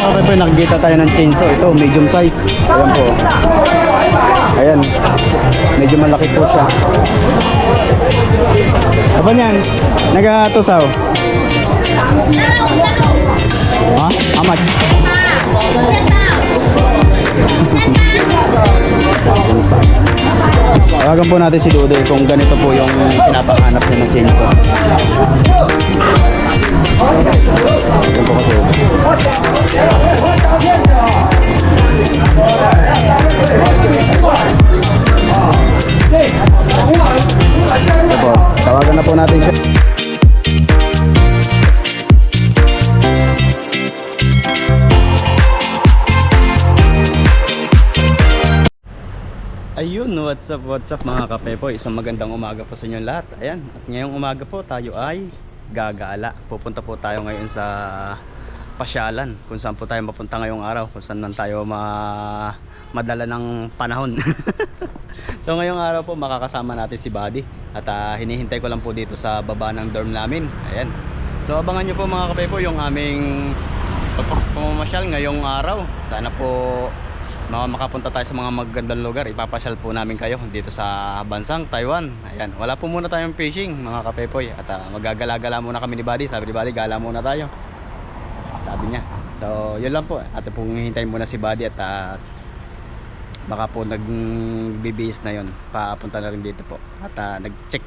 Okay po, nakikita tayo ng chainsaw. Ito, medium size. Ayan po. Ayan. Medyo malaki po siya. Apa niyan? Nagatusaw. Ha? How much? Tawagan po natin si Dudoy kung ganito po yung pinapahanap niya ng chainsaw. Yan po kasi. Yan po. Tawagan na po natin siya. Ayun, what's up mga kapepoy. Isang magandang umaga po sa inyo lahat. Ayan, at ngayong umaga po tayo ay gagala. Pupunta po tayo ngayon sa pasyalan, kung saan po tayo mapunta ngayong araw, kung saan man tayo madala ng panahon. So ngayong araw po makakasama natin si Buddy. At hinihintay ko lang po dito sa baba ng dorm namin. Ayan. So abangan nyo po mga kapepoy yung aming pagpapamasyal ngayong araw. Sana po makapunta tayo sa mga magagandang lugar. Ipapasyal po namin kayo dito sa bansang Taiwan. Ayan, wala po muna tayong fishing mga kapepoy. At magagala-gala muna kami ni Buddy. Sabi ni Buddy, gala muna tayo, sabi niya. So yun lang po. At pong hintayin muna si Buddy. At baka po nagbibihis na yun, papunta na rin dito po. At nag-chat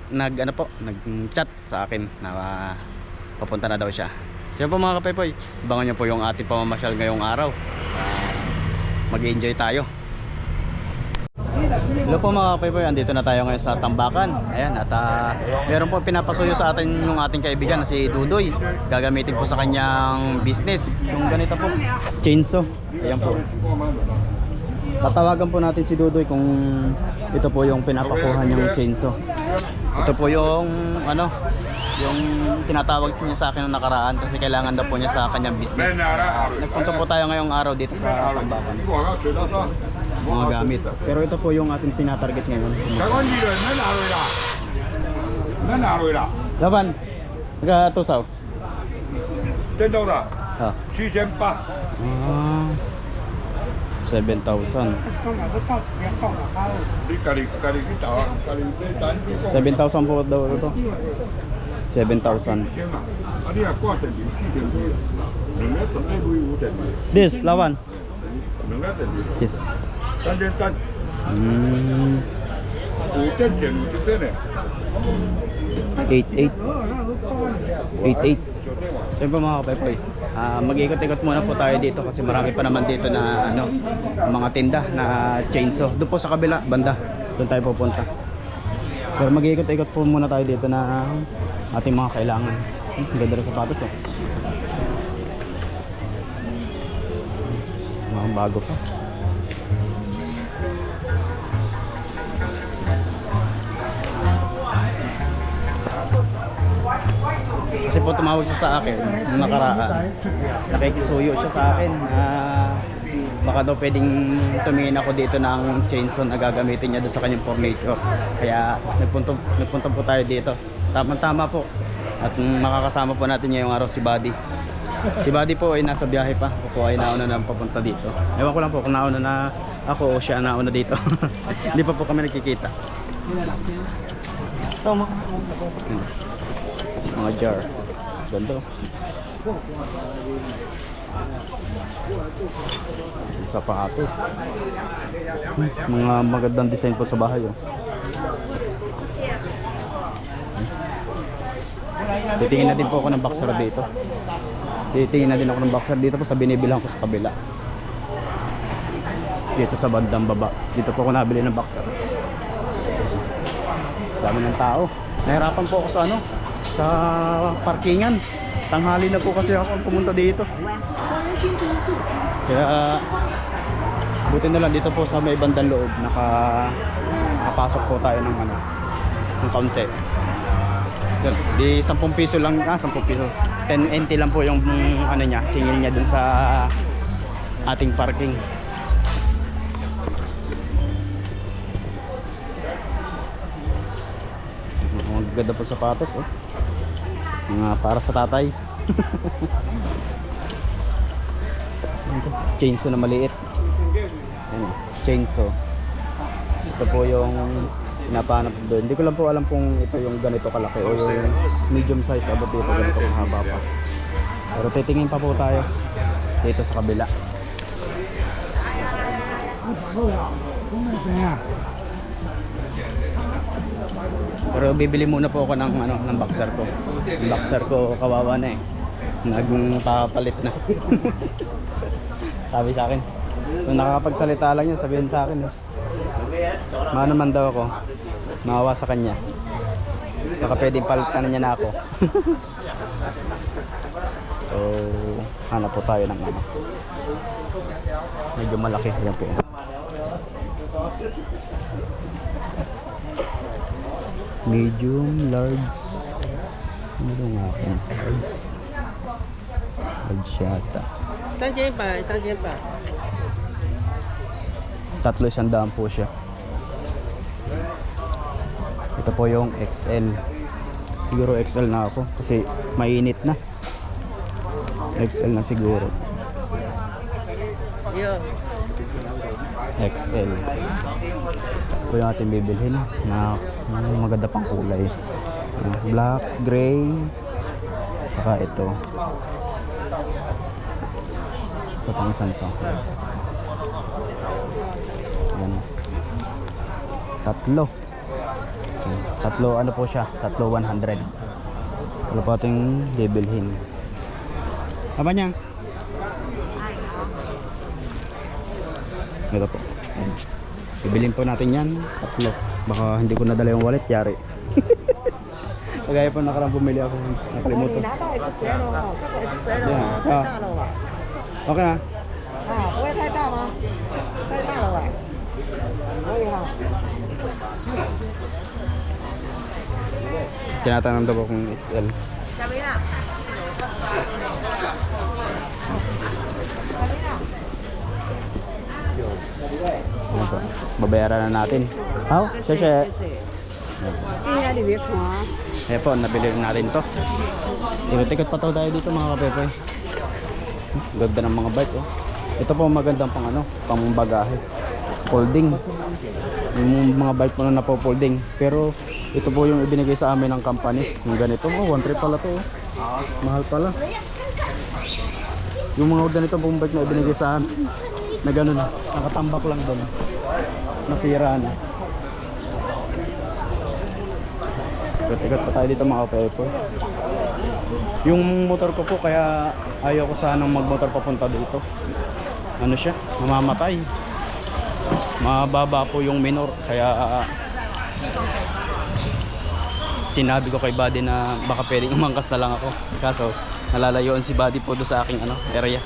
sa akin na papunta na daw siya. So yun po mga kapepoy, abangan nyo po yung ating pamamasyal ngayong araw. Mag-enjoy tayo. Hello po mga kapepoy, andito na tayo ngayon sa Tambakan. Ayan, at meron po pinapasuyo sa atin yung ating kaibigan na si Dudoy. Gagamitin po sa kanyang business yung ganito po, chainsaw. Ayan po. Tatawagan po natin si Dudoy kung ito po yung pinapakuha niyang chainsaw. Ito po yung yung tinatawag niya sa akin noong nakaraan kasi kailangan daw po niya sa kanyang business. Nagpunta po tayo ngayong araw dito sa Tambakan. Mga gamit. Pero ito po yung ating tinatarget ngayon. Laban, nagatusaw. 真到了， 7,800. 7,000. 你家己去找啊，家己你等你讲。 7,000 po daw ito. 7,000. 啊，你若挂电池4,200，两个绝对会有电池， This, lawan. 两个电池Yes. 3,300， 有电线有这边的， 88. 88. Siyempre mga kapepoy, mag-ikot-ikot muna po tayo dito kasi marami pa naman dito na mga tinda na chainsaw. Doon po sa kabila, banda, doon tayo pupunta. Pero mag-ikot-ikot po muna tayo dito na ating mga kailangan. Ang ganda ng sapatos oh. Mga bago pa. Kasi po tumawag siya sa akin nung nakaraan. Nakikisuyo siya sa akin na baka daw pwedeng tumingin ako dito ng chainsaw na gagamitin niya doon sa kanyang furniture. Kaya nagpunta po tayo dito. Tama po. At makakasama po natin ngayong araw si Buddy. Si Buddy po ay nasa biyahe pa. Ako po ay nauna na papunta dito. Ewan ko lang po kung nauna na ako o siya nauna dito. Hindi pa po kami nagkikita. Tama. Mga jar. Ganda. Sapatos. Mga magandang design po sa bahay oh. Titingin na din po ako ng boxer dito. Titingin na din ako ng boxer dito po sa binibilang ko sa kabila. Dito sa bandang baba. Dito po ako nabili ng boxer. Dami ng tao. Nahirapan po ako sa parkingan. Tanghali na po kasi ako pumunta dito. Kaya buti na lang dito po sa may bandang loob nakapasok po tayo ng ng kaunti. Di 10 piso lang, 10 piso. 10 NT lang po yung niya, singil niya dun sa ating parking. Mga ganda po sapatos oh. Mga para sa tatay. Ito, chainsaw na maliit. Ayan, chainsaw. Ito po yung pinapahanap doon. Hindi ko lang po alam kung ito yung ganito kalaki o yung medium size abot dito, ganito kahaba pa. Pero titingin pa po tayo dito sa kabila. Pero bibili muna po ako ng ng boxer ko. Yung boxer ko kawawa na eh. Nagpapalit na. Sabi sa akin. Kung nakakapagsalita lang yun, sabihin sa akin. Maano man daw ako. Maawa sa kanya. Baka pwedeng palitan niya na ako. So, hanap po tayo ng ano. Medyo malaki. Yan po. Medium, large. Ano nga ako? Large. Large yata. 300 Tatlo 100 po siya. Ito po yung XL. Siguro XL na ako kasi mainit na. XL na siguro. Yo. XL. Ito yung ating bibilhin na maganda pang kulay. Black, gray, saka ito. Ito pang isan to. Yan. Tatlo. Tatlo ano po siya? Tatlo 100. Tatlo po ating bibilhin. Apa niya? Ito po. Bibilhin po natin yan. Tatlo. Baka hindi ko nadala yung wallet. Yari. Kagaya po nakarang bumili ako. Nakalimutan. 拿到 XL 了哈，这个 XL 对啊太大了吧？ Okay na. 啊，不会太大吗？太大了吧？可以哈。 Tinatanong daw ko kung XL. Ano po? Babayaran na natin. How? Siyempre. 哎呀，你别看啊。 Eh po, nabili rin natin to. Ikot-ikot pa to tayo dito mga kapepoy. Ganda ng mga bike oh. Ito po magandang pang pang bagahe. Folding. Yung mga bike mo na napo-folding. Pero ito po yung ibinigay sa amin ng company. Yung ganito, 1 trip pala to oh. Mahal pala. Yung mga ganito pong bike na ibinigay sa amin. Na gano'n, nakatambak lang doon. Nasira na. Ikot-ikot pa tayo dito mga kapepoy. Yung motor ko po kaya ayaw ko sanang magmotor papunta dito. Ano siya? Mamamatay. Mababa po yung minor kaya sinabi ko kay Buddy na baka pwedeng umangkas na lang ako. Kaso nalalayoan si Buddy po doon sa aking area.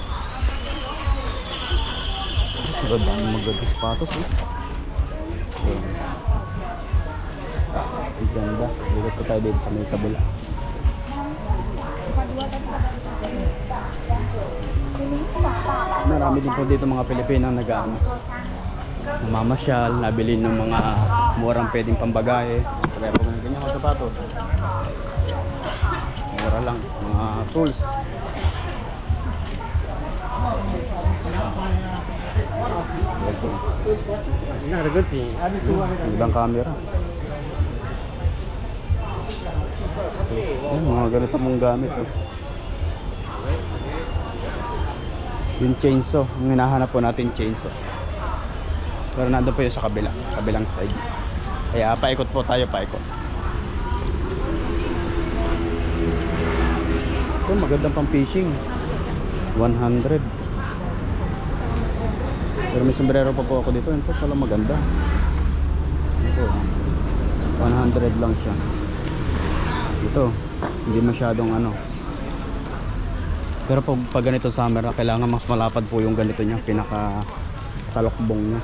Ganda ang maganda sapatos eh. Ganda. Dito po tayo dito sa may kabila. Marami din po dito mga Pilipino namamasyal, nabili ng mga murang pwedeng pambagahe. Kaya po ganyan mga sapatos. Mura lang, mga tools. Ibang camera. Mga ganito mong gamit oh. Yung chainsaw, yung hinahanap po natin chainsaw. Pero nandun po yun sa kabilang side. Kaya paikot po tayo, paikot. Ito magandang pang fishing, 100. Pero may sombrero pa po ako dito. Ito pala maganda. Ito 100 lang siya. Ito hindi masyadong pero pag ganito summer kailangan mas malapad po yung ganito niya, pinaka talokbong niya.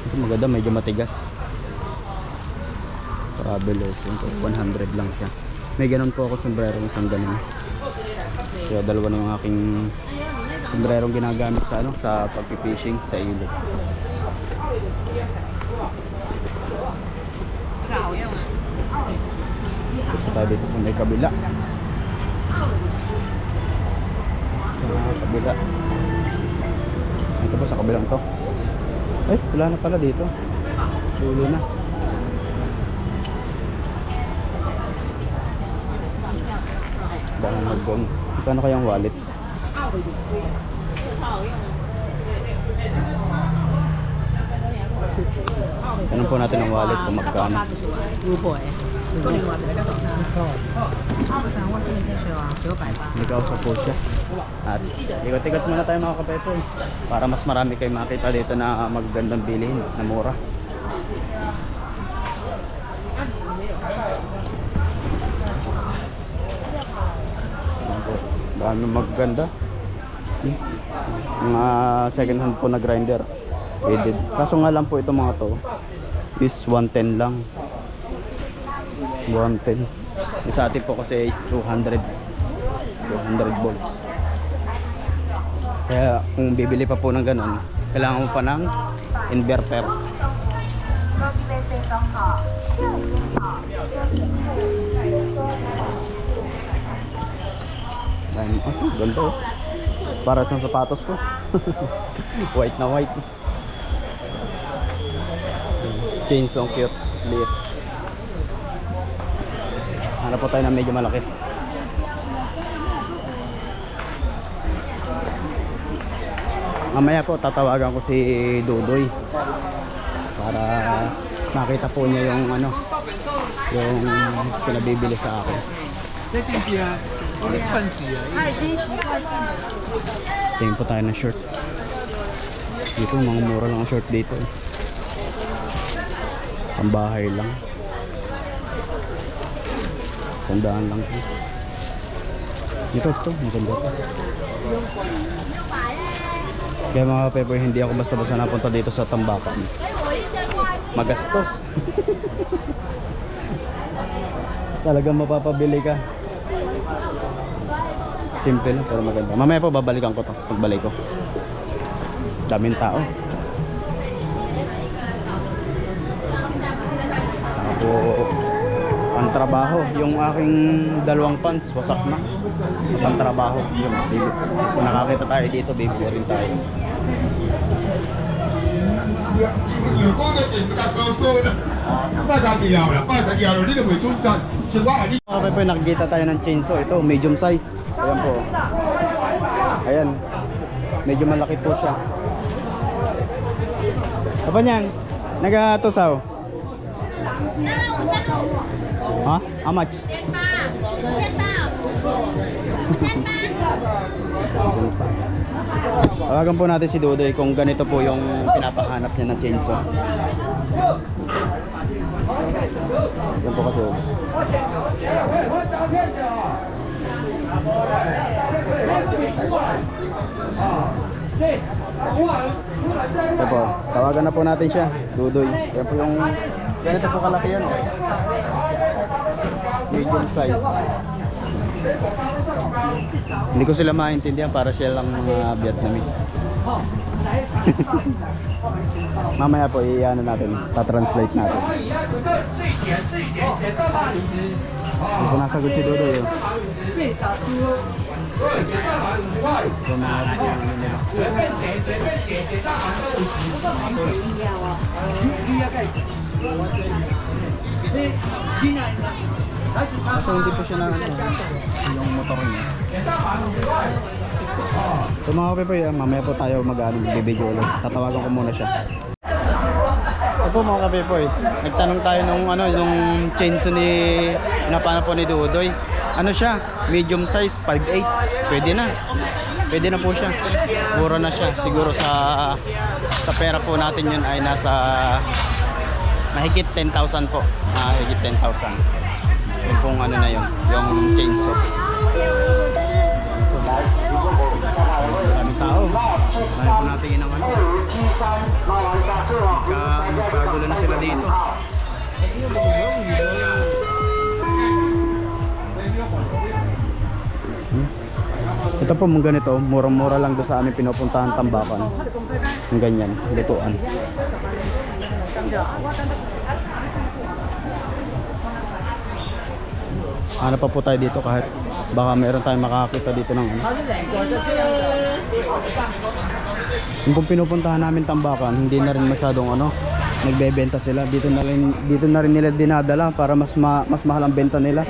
Ito maganda, medyo matigas. Travelers, ito 100 lang siya. May ganun po ako sombrero, isang ganun. Kaya dalawa ng aking sombrerong ginagamit sa sa pagpipishing sa ilog. Tayo dito sa may kabila. kabila. Ito po sa kabilang to. Eh, wala na pala dito. Dulo na. Dahil mag-gong. Ito kayang wallet? Tanong po natin ang wallet kung magkano. 如果如果你話俾你家講但我先聽佢話980 Hindi ka sa po siya. At ikot-ikot muna tayo mga kapepo para mas marami kayo makita dito na magagandang bilhin na mura. Dami magaganda. Mga second hand po na grinder. Edit. Kaso nga lang po itong mga to is 110 lang. 110. Yung sa atin po kasi is 200 volts. Kaya kung bibili pa po ng ganun, kailangan mo pa ng inverter. Ganda oh. Para sa sapatos ko. White na white. Chainsaw cute. Liit. Hanap po tayo na medyo malaki. Mamaya po tatawagan ko si Dudoy para makita po niya yung ano, yung pinabibili sa akin. Tingin po tayo ng short. Dito mga mura lang ang short dito. Ang bahay lang. Sandaan lang po. Ito, maganda to. Kaya mga pepoy, hindi ako basta-basta napunta dito sa Tambakan. Magastos. Talagang mapapabili ka. Simple lang pero maganda. Mamaya po babalikan ko to. Pagbalik ko. Daming tao. Ako ang trabaho, yung aking dalawang pants wasak na. Ang trabaho, yun. Kung nakakita tayo dito, bibili rin tayo. Okay po, nakikita tayo ng chainsaw. Ito, medium size. Ayan po. Ayan. Medyo malaki po siya. Apa niyan? Nagatusaw? Ha? How much? Tawagan po natin si Dudoy kung ganito po yung pinapahanap niya ng chainsaw. Yan po kasi. Yan po, tawagan na po natin siya, Dudoy. Yan po yung ganito po kalaki yan. Medium size. Hindi ko sila maintindihan, para siya lang mga Vietnamese. Mamaya po i-ano natin, ta-translate natin. Hindi ko nasagot si Dudoy yun. So, mga kaso hindi po siya na yung motor niya. So mga kape, mamaya po tayo mag-video ulit. Tatawagan ko muna siya. Ito po mga kape, nagtanong tayo nung chainsaw ni napana po ni Dudoy. Ano siya? Medium size, 5'8". Pwede na. Pwede na po siya. Mura na siya. Siguro sa pera po natin yun ay nasa mahigit 10,000 po. Mahigit 10,000. Yung pong ano na yun, yung chainsaw. Maraming tao. Marami po natin yun ang ano. Magkagulo na sila dito. Ito po mong ganito, murang-mura lang doon sa aming pinupuntahan Tambakan. Yung ganyan, lutuan. Ano pa po tayo dito kahit Baka meron tayong makakita dito ng ano. Yung kung pinupuntahan namin tambakan, hindi na rin masyadong ano, nagbebenta sila. Dito na rin nila dinadala para mas mahal ang benta nila.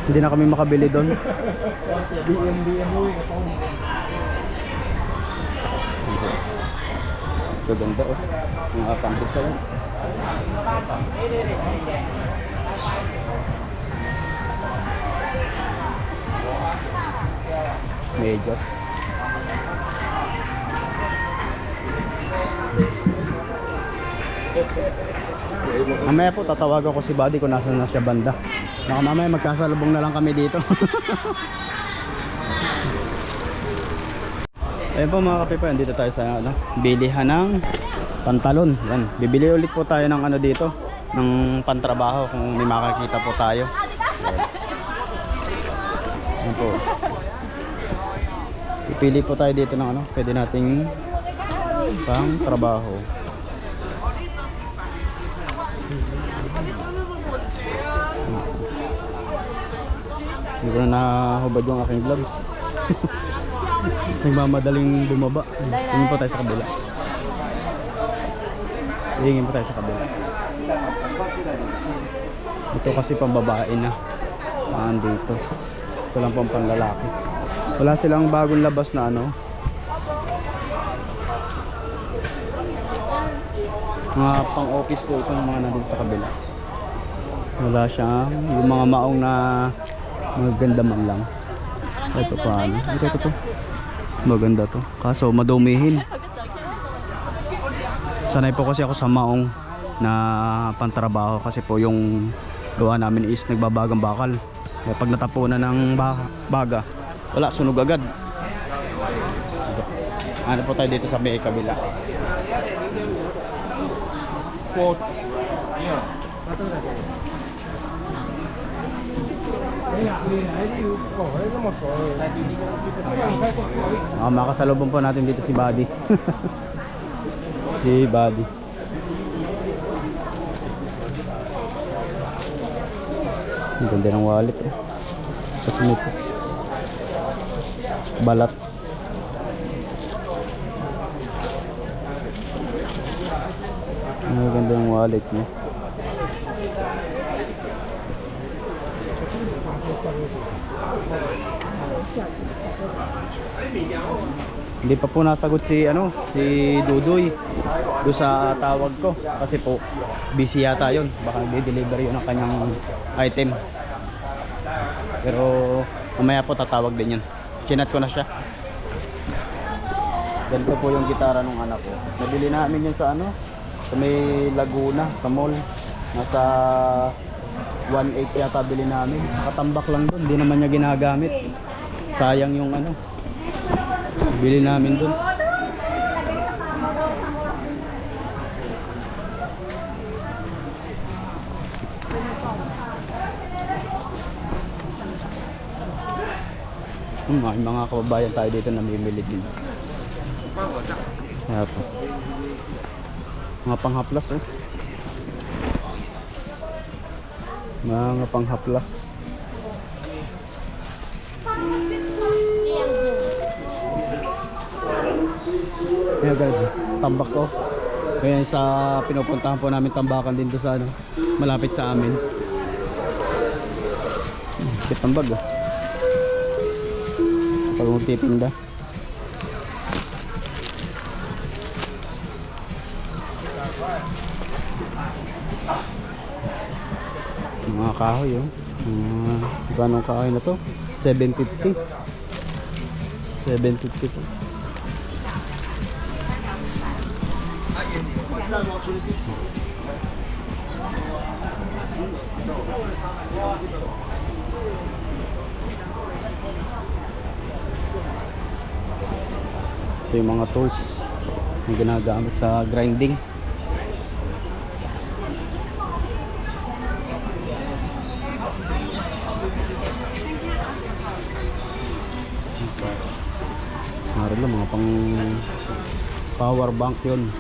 Hindi na kami makabili doon. Ito ganda oh. Mga pang-design. Medyas. Mamaya po tatawagan ko si Buddy kung nasa na siya banda. Baka mamaya magkasalubong na lang kami dito. Ayun po mga kape po, dito tayo sa ano, bilihan ng pantalon. Yan. Bibili ulit po tayo ng ano dito, ng pantrabaho kung may makakita po tayo. Yan po. Pipili po tayo dito ng ano, pwede nating pang trabaho. Hindi ko na nahubad yung aking vlogs. Nagmamadaling bumaba. Hingin po tayo sa kabila. Hingin po tayo sa kabila. Ito kasi pambabae na. Dito. Ito lang pang panlalaki. Wala silang bagong labas na ano. Mga pang office ko itong mga nandito sa kabila. Wala siyang yung mga maong na maganda man lang. Ito pa ano. Ito. Maganda to. Kaso madumihin. Sanay po kasi ako sa maong na pantrabaho kasi po yung gawa namin is nagbabagang bakal. Kaya pag natapunan ng baga, wala, sunog agad. Ano po tayo dito sa may kabila. Makasalubong po natin dito si Buddy. Si Buddy. Ang ganda ng wallet eh. Kasunod po. Balat. Ang ganda ng wallet niya. Hindi pa po nasagot si si Dudoy do sa tawag ko kasi po busy yata yun, baka i-deliver yun ng kanyang item, pero mamaya po tatawag din yun. Chinat ko na siya. Ganito po yung gitara ng anak ko, nabili namin yun sa sa may Laguna, sa mall. Nasa 1.8 yata bili namin, nakatambak lang doon, hindi naman niya ginagamit, sayang yung bili namin doon. May mga kababayan tayo dito na namimili din. Kaya po mga panghaplas mga panghaplas. Kaya guys, tambak ko. Kaya sa pinupuntahan po namin tambakan din doon sa malapit sa amin. Tambag pag magtitinda. Mga kahoy ganong kahoy na to? 750. 750 po. Ito yung mga tools na ginagamit sa grinding. Naroon lang mga pang power bank yun.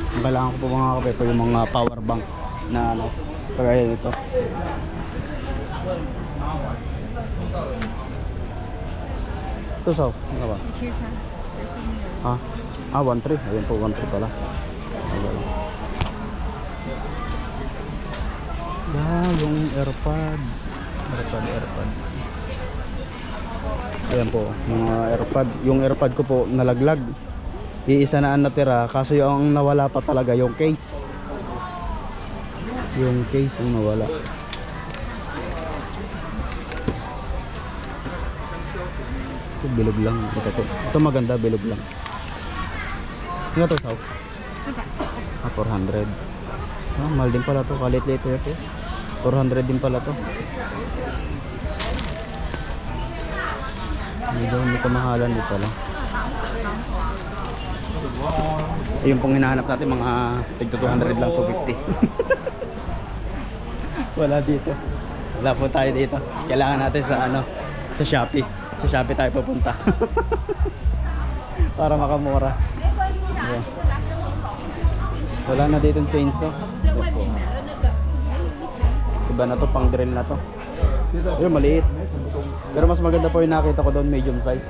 Ang kailangan ko po mga kape yung mga power bank na kagaya nito. Ito sa, ano ba? 1,300。 1.3. Ayun po, 1.3 pala. Okay. Yung AirPod. AirPod. Ayan po, mga AirPod. Yung AirPod ko po nalaglag. Iisa na ang natira, kaso yung nawala pa talaga yung case. Yung case yung nawala. Ito bilog lang. Ito maganda, bilog lang. Ano to, Sao? 400. Mahal din pala to. Kalit-lit ito. 400 din pala to. May kamahalan dito lang. Yung pong hinahanap natin mga tig 200 lang, 250. Wala dito. Wala po tayo dito. Kailangan natin sa sa Shopee. Sa Shopee tayo pupunta. Para makamura. Ayan. Wala na dito yung chainsaw. Iba na to, pang drill na to. Ayun, maliit. Pero mas maganda po yung nakita ko doon, medium size.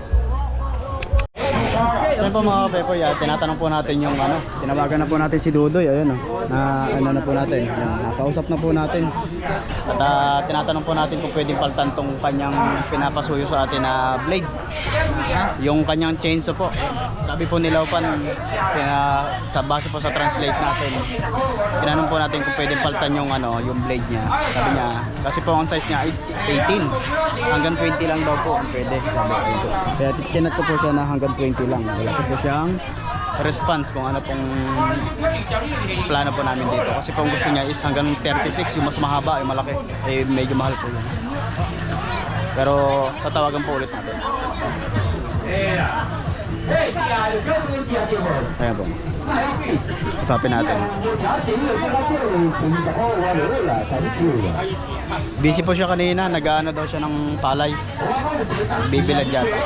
Yan po mga kapepoy, tinatanong po natin yung tinawagan na po natin si Dudoy, ayun na na po natin, nakausap na po natin. At tinatanong po natin kung pwedeng paltan tong kanyang pinapasuyo sa atin na blade. Yung kanyang chainsaw po. Sabi po ni Laupan, sa base po sa translate natin, tinanong po natin kung pwedeng paltan yung yung blade niya. Sabi niya, kasi po ang size niya is 18. Hanggang 20 lang daw po ang pwede. Sabi ko. Kaya kinat ko po siya na hanggang 20 lang. Wala po siyang response kung ano pong plano po namin dito. Kasi po ang gusto niya is hanggang 36, yung mas mahaba, yung malaki. Eh medyo mahal po yun. Pero tatawagan po ulit natin. Ayan po. Usapin natin. Busy po siya kanina. Nag-ano daw siya ng palay. Bibilad yata.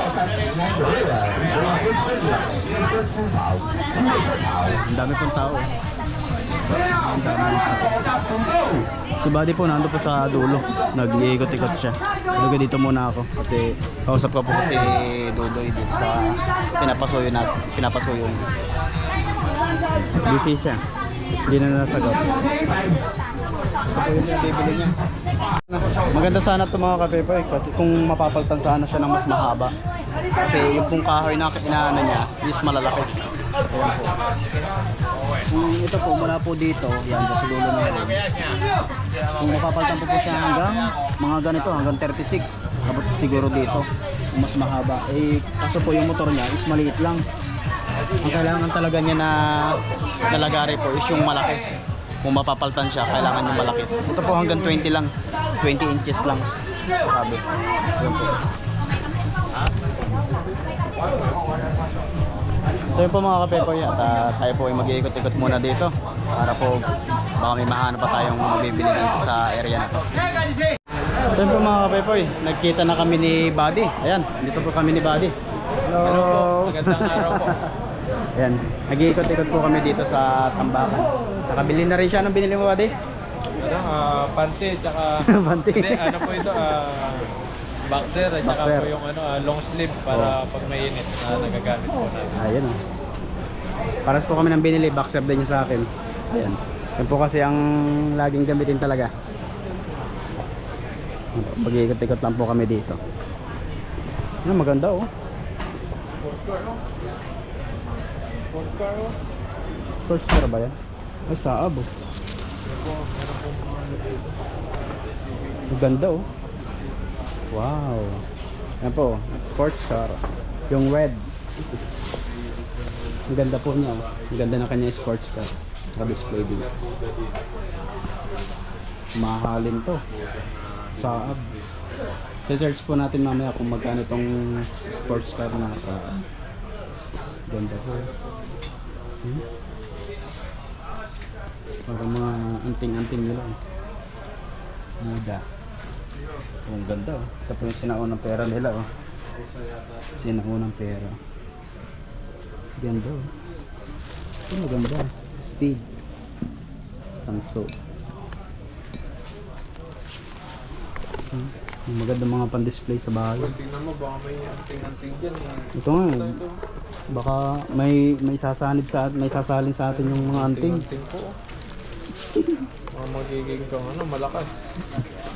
Ang dami pong tao. Si Buddy po nando po sa dulo. Nag-iikot-ikot siya. Lugo dito muna ako kasi kausap ko po si Dudoy dito sa pinapasuyo natin. Pinapasuyo niya. Busy siya. Hindi na nasagot. Ito po yung bibili niya. Maganda sana ito mga kapepoy kasi kung mapapaltan sana siya ng mas mahaba. Kasi yung pong kahoy na inaano niya is malalaki. Ayan po. Ito po mula po dito, yan sa dulo na yan. Kung mapapaltan po siya hanggang mga ganito, hanggang 36. Tapos siguro dito, mas mahaba. Eh, kaso po yung motor niya is maliit lang. Ang kailangan talaga niya na nalagari po is yung malaki. Kung mapapaltan siya, kailangan yung malaki. Ito po hanggang 20 lang. 20 inches lang. Sabi. Yun po. So yun po mga kapepoy, at tayo po ay mag-iikot-ikot muna dito para po baka may mahanap pa tayong mabibili dito sa area na to. So yun po mga kapepoy, nagkita na kami ni Buddy. Ayan, dito po kami ni Buddy. Hello po, magandang araw po. Ayan, nag-iikot-ikot po kami dito sa Tambakan. Nakabili na rin siya. Anong binili mo, Buddy? Panty, tsaka Panty. Hindi, ano po ito, boxer, at saka Boxer. po yung long sleeve para pag may init na nagagamit po natin. Ayun o. Paras po kami ng binili, boxer din yung sa akin. Ayan. Yan po kasi ang laging gamitin talaga. Mag-iikot-ikot lang po kami dito. Yan, maganda oh. First car ba yan? Ay, Saab oh. Maganda oh. Wow. Yan po, sports car. Yung red. Ang ganda po niya. Ang ganda na kanya sports car. Naka-display din. Mahalin to. Saab. Search po natin mamaya kung magkano itong sports car na Saab. Ganda po. Parang mga anting-anting nila. Muda. Ang ganda oh. Ito po yung sinaunang pera nila oh. Sinaunang pera. Ganda oh. Ito maganda. Speed. Tanso. Maganda mga pan-display sa bahay. Tingnan mo, baka may anting-anting dyan. Ito nga eh. Baka may sasalin sa atin yung mga anting Anting po. Mga magiging kang malakas.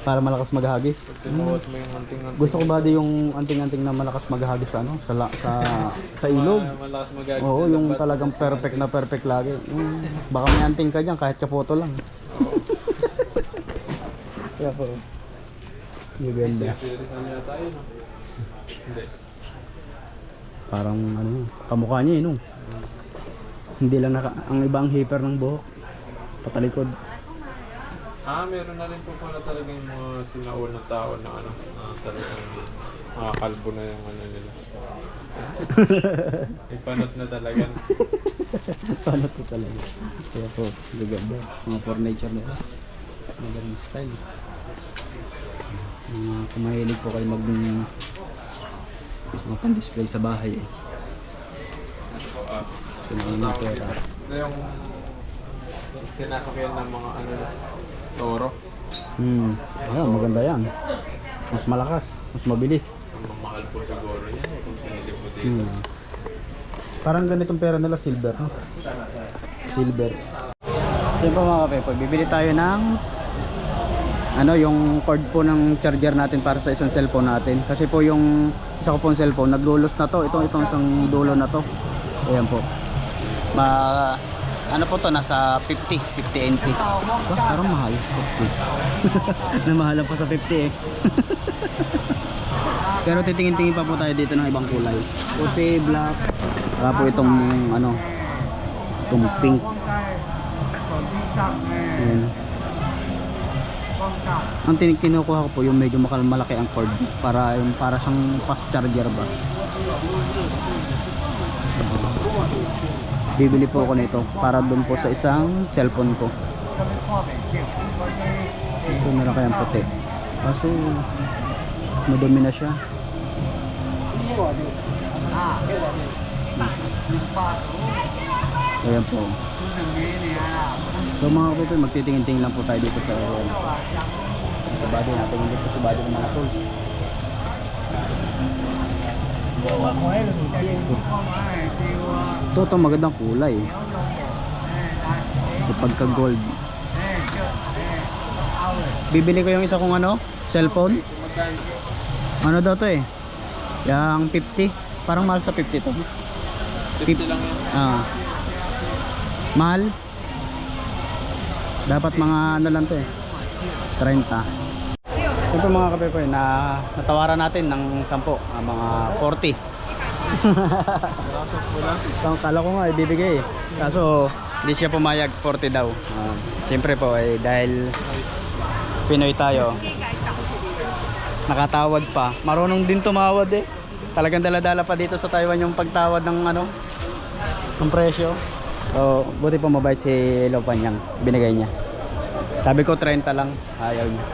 para malakas maghagis. Tinuot mo yung anting-anting. Gusto ko ba di yung anting-anting na malakas maghagis sa sa ilog? Malakas magagawin. Oo, yung talagang perfect na perfect lagi. Baka may anting ka dyan kahit kapoto lang. Kaya po. Yung ganda. Seryosan niya tayo, no? Hindi. Parang kamukha niya no? Hindi lang ang ibang hiper ng buhok. Patalikod. Meron na rin po pala talaga yung mga sinaunang tao na talagang kalbo na yung nila. Ipanot na talaga. Paano to talaga? Kaya po, gaganda. Mga furniture nila. Magaling style. Kung mahilig po kayo mga pan-display sa bahay eh. Sinaunang pera. Ito yung sinasakyan ng mga toro. Maganda yan. Mas malakas, mas mabilis. Ang mahal po siguro yan kung sinili mo dito. Parang ganitong pera nila silver, no? Silver. Siyempre mga kape, bibili tayo ng yung cord po ng charger natin para sa isang cellphone natin. Kasi po yung isa ko pong cellphone naglulos na to. Itong isang dulo na to. Ayan po. Ano po to, nasa 50 NT. Parang mahal. Namahalan pa sa 50 eh. Pero titingin-tingin pa po tayo dito ng ibang kulay. Puti, black. Saka po itong itong pink. Ayan. Ang kinukuha ko po yung medyo malaki ang cord para siyang fast charger ba. Bibili po ako nito para doon po sa isang cellphone ko. Ito na lang kayang puti. Kaso madumi na siya. Ayan po. So mga kapoy, magtitingin-tingin lang po tayo dito sa body natin. Hindi po sa body ng mga tools. Ito magandang kulay. Ito pagka gold. Bibili ko yung isa kong cellphone. Ano daw to eh? Yang 50. Parang mahal sa 50 to. 50 lang yan. Mahal. Dapat mga lang to eh. 30. Ito mga kape natawaran natin ng 10, mga 40. So, kala ko nga ibibigay kaso hindi siya pumayag, 40 daw. Siyempre po dahil Pinoy tayo, nakatawad pa, marunong din tumawad eh. Talagang daladala pa dito sa Taiwan yung pagtawad ng ng presyo. So buti pa mabait si Lopanyang, binigay niya. Sabi ko 30 lang, ayaw niya.